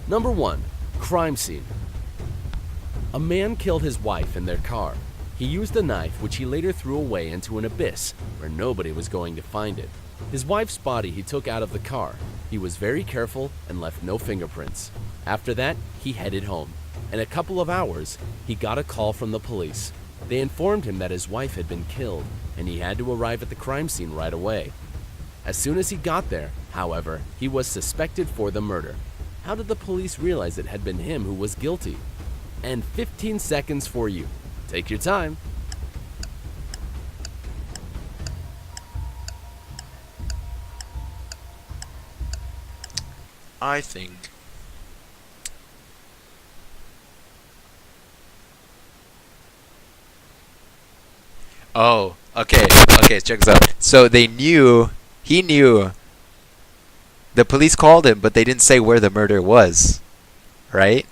Number 1. Crime scene. A man killed his wife in their car. He used a knife which he later threw away into an abyss where nobody was going to find it. His wife's body he took out of the car. He was very careful and left no fingerprints. After that, he headed home. In a couple of hours, he got a call from the police. They informed him that his wife had been killed and he had to arrive at the crime scene right away. As soon as he got there, however, he was suspected for the murder. How did the police realize it had been him who was guilty? And 15 seconds for you. Take your time. I think Oh, okay, check this out. So he knew the police called him, but they didn't say where the murder was, right?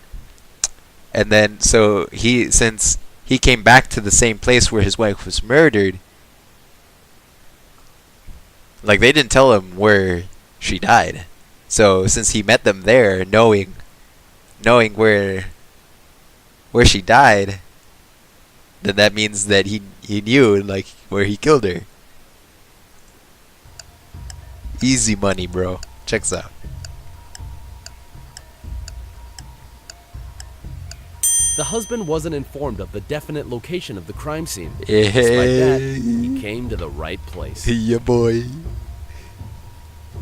And then, since he came back to the same place where his wife was murdered, like, they didn't tell him where she died. So, since he met them there, knowing where she died, then that means that he knew, like, where he killed her. Easy money, bro. Check this out. The husband wasn't informed of the definite location of the crime scene. Hey. Despite that, he came to the right place. Yeah, boy.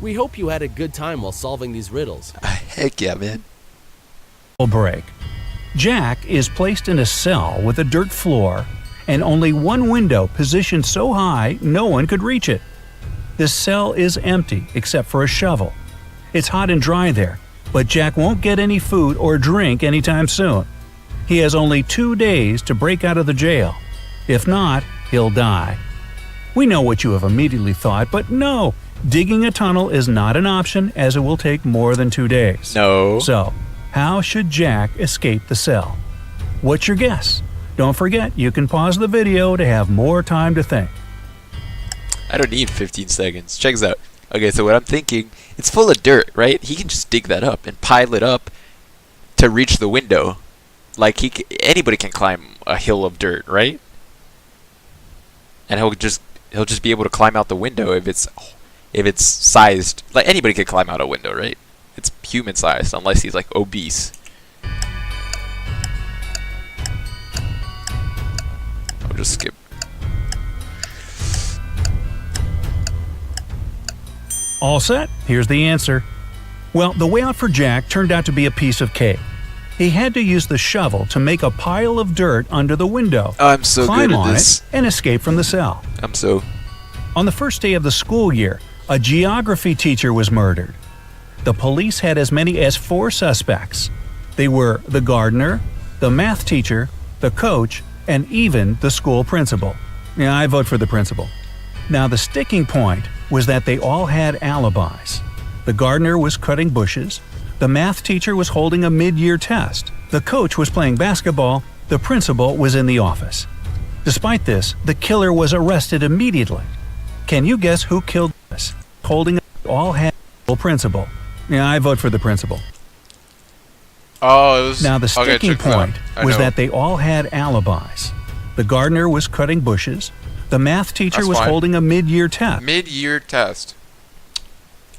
We hope you had a good time while solving these riddles. Heck yeah, man. Break. Jack is placed in a cell with a dirt floor and only one window positioned so high no one could reach it. The cell is empty except for a shovel. It's hot and dry there, but Jack won't get any food or drink anytime soon. He has only 2 days to break out of the jail. If not, he'll die. We know what you have immediately thought, but no, digging a tunnel is not an option as it will take more than 2 days. No. So, how should Jack escape the cell? What's your guess? Don't forget, you can pause the video to have more time to think. I don't need 15 seconds. Check this out. Okay, so what I'm thinking, it's full of dirt, right? He can just dig that up and pile it up to reach the window. Like, anybody can climb a hill of dirt, right? And he'll just be able to climb out the window if it's sized. Like, anybody can climb out a window, right? It's human sized unless he's like obese. I'll just skip. All set? Here's the answer. Well, the way out for Jack turned out to be a piece of cake. He had to use the shovel to make a pile of dirt under the window, I'm so climb good at on this. it, and escape from the cell. On the first day of the school year, a geography teacher was murdered. The police had as many as 4 suspects. They were the gardener, the math teacher, the coach, and even the school principal. Yeah, I vote for the principal. Now, the sticking point was that they all had alibis. The gardener was cutting bushes, the math teacher was holding a mid-year test, the coach was playing basketball, the principal was in the office. Despite this, the killer was arrested immediately. Can you guess who killed this? Holding all had the principal. Yeah, I vote for the principal. Oh, it was... Now, the sticking point was that they all had alibis. The gardener was cutting bushes, the math teacher was holding a mid-year test. Mid-year test.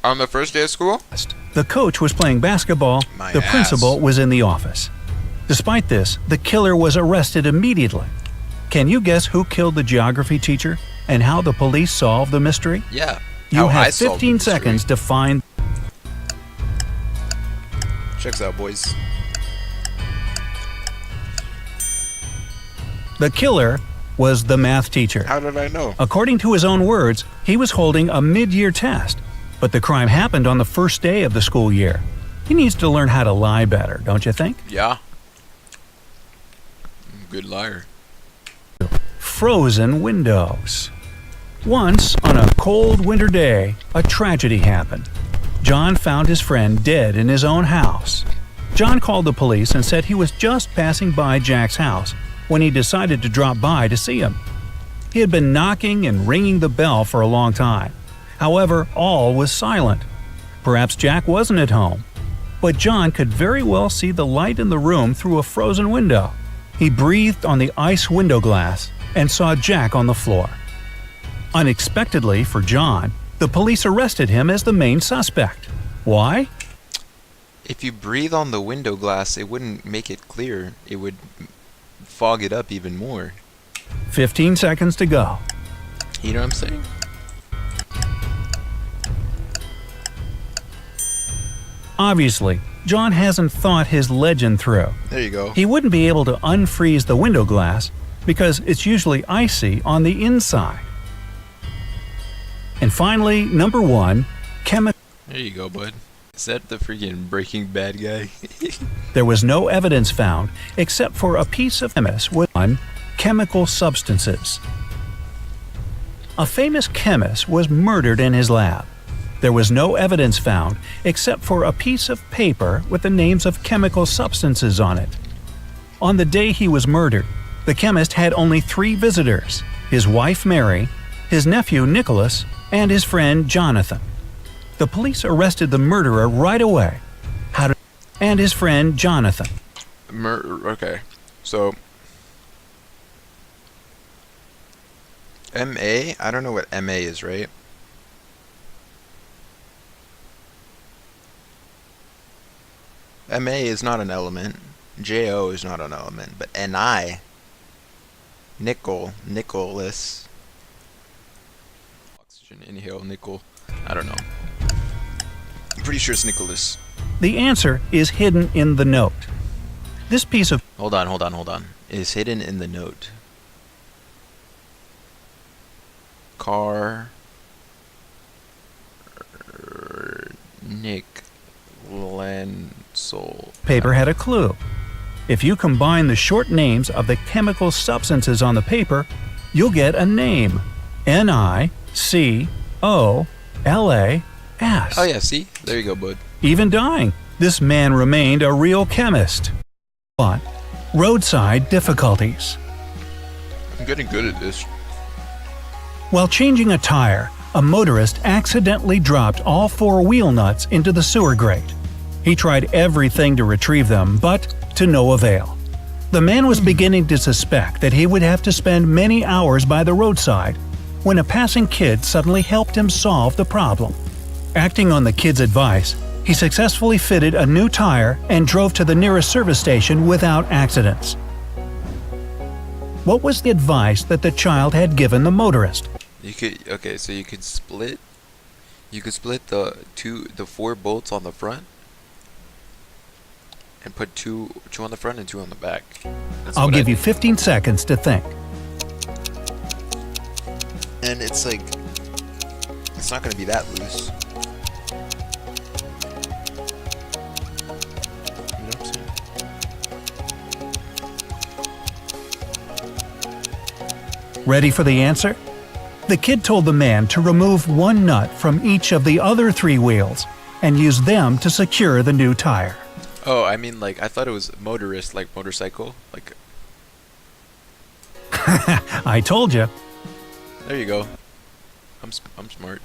On the first day of school? The coach was playing basketball, the principal was in the office. Despite this, the killer was arrested immediately. Can you guess who killed the geography teacher and how the police solved the mystery? Yeah. You have 15 seconds to find... Checks out, boys. The killer was the math teacher. How did I know? According to his own words, he was holding a mid-year test. But the crime happened on the first day of the school year. He needs to learn how to lie better, don't you think? Yeah. Good liar. Frozen windows. Once, on a cold winter day, a tragedy happened. John found his friend dead in his own house. John called the police and said he was just passing by Jack's house when he decided to drop by to see him. He had been knocking and ringing the bell for a long time. However, all was silent. Perhaps Jack wasn't at home. but John could very well see the light in the room through a frozen window. He breathed on the ice window glass and saw Jack on the floor. Unexpectedly for John, the police arrested him as the main suspect. Why? If you breathe on the window glass, it wouldn't make it clear. It would fog it up even more. 15 seconds to go. You know what I'm saying? Obviously, John hasn't thought his legend through. There you go. He wouldn't be able to unfreeze the window glass because it's usually icy on the inside. And finally, number 1, chemical. There you go, bud. Is that the freaking Breaking Bad guy? There was no evidence found except for a piece of chemist with chemical substances. A famous chemist was murdered in his lab. There was no evidence found except for a piece of paper with the names of chemical substances on it. On the day he was murdered, the chemist had only 3 visitors: his wife Mary, his nephew Nicholas, and his friend Jonathan. The police arrested the murderer right away. And his friend Jonathan. Okay, so MA? I don't know what MA is, right? MA is not an element. JO is not an element. But NI, Nicholas. Oxygen, inhale, nickel. I don't know. I'm pretty sure it's Nicholas. The answer is hidden in the note. This piece of... Hold on. Is hidden in the note. Car... Nick... Lansol. Paper had a clue. If you combine the short names of the chemical substances on the paper, you'll get a name. Nicholas. Oh yeah, see? There you go, bud. Even dying, this man remained a real chemist. But roadside difficulties. I'm getting good at this. While changing a tire, a motorist accidentally dropped all 4 wheel nuts into the sewer grate. He tried everything to retrieve them, but to no avail. The man was beginning to suspect that he would have to spend many hours by the roadside when a passing kid suddenly helped him solve the problem. Acting on the kid's advice, he successfully fitted a new tire and drove to the nearest service station without accidents. What was the advice that the child had given the motorist? You could split the 4 bolts on the front and put two on the front and 2 on the back. I'll give you 15 seconds to think. And it's like, it's not going to be that loose. You know what I'm saying? Ready for the answer? The kid told the man to remove 1 nut from each of the other 3 wheels and use them to secure the new tire. Oh, I mean, like, I thought it was motorist, like motorcycle. Like, I told you. there you go. I'm smart.